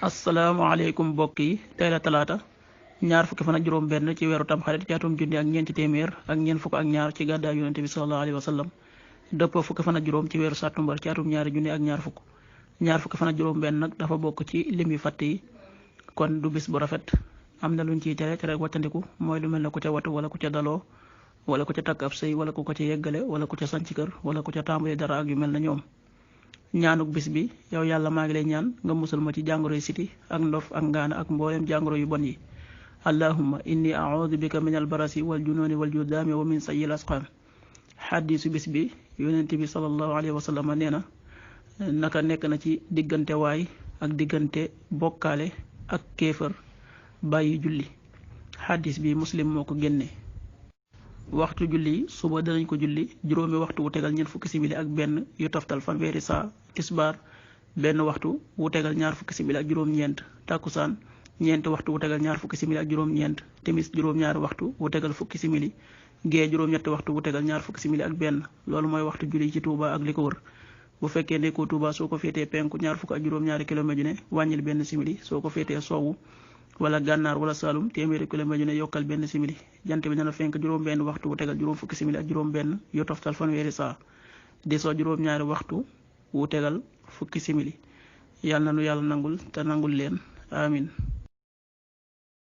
asalaamaaleykum mbokk yi tey la talaata ñaar fukki fan ak juróom benn ci weeru tamxarit ci atum junni ak ñeenti téeméer ak ñeent fukk ak ñaar ci gàddaay yonente bi sallallahu alayhi wa sallam dëppoo fukki fan ak juróom ci weeru sàttumbar ci atum ñaari junni ak ñaar fukki fan ak juróom benn nag dafa bokk ci lim yu fàtt yi kon du bis bu rafet am na luñ ciy tere wàccandiku mooy lu mel ne ku ca watu wala ku ca daloo wala ku ca takk ab sëy wala ku ko ca yeggale wala ku ca sanc kër wala ku ca tàmbali dara ak yu mel na ñoom ñaanuk bis bi yow yàlla maa ngi lay ñaan nga musal ma ci jàngoro yi siti ak ndof ak ngaana ak mbooleem jàngoro yu bon yi allahumma inni a'udhu bika min albarasi wal jununi wal judaami wa min sayyil asqam xaddiisu bis bi yonent bi sallallahu alayhi wa sallam nee na naka nekk na ci diggante waay ak diggante bokkaale ak kéefër bàyyi julli xaddiis bi muslim moo ko génne waxtu julli suba danañ ko julli juróomi waxtu wu tegal ñeent fukki simili ak benn yu toftal fanweeri saa tisbaar benn waxtu wu tegal ñaar fukki simili ak juróom-ñeent takkusaan ñeenti waxtu wu tegal ñaar fukki simili ak juróom-ñeent timis juróom-ñaari waxtu wu tegal fukki simili gee juróom-ñetti waxtu wu tegal ñaar fukki simili ak benn loolu mooy waxtu julli ci Touba ak li ko wër bu fekkee nekkoo Touba soo ko féetee penku ñaar fukk ak juróom-ñaari kilomètre ju ne wàññil benn simili soo ko féetee sowwu wala gànnaar wala Saalum téeméeri kilomètre ju ne yokkal benn simili jant bi dana fenk juróom benn waxtu wu tegal juróom fukki simili ak juróom benn yu toftal fanweeri saa di soo juróom-ñaari waxtu wu tegal fukki simili yàlla na nu yàlla nangul te nangul leen amin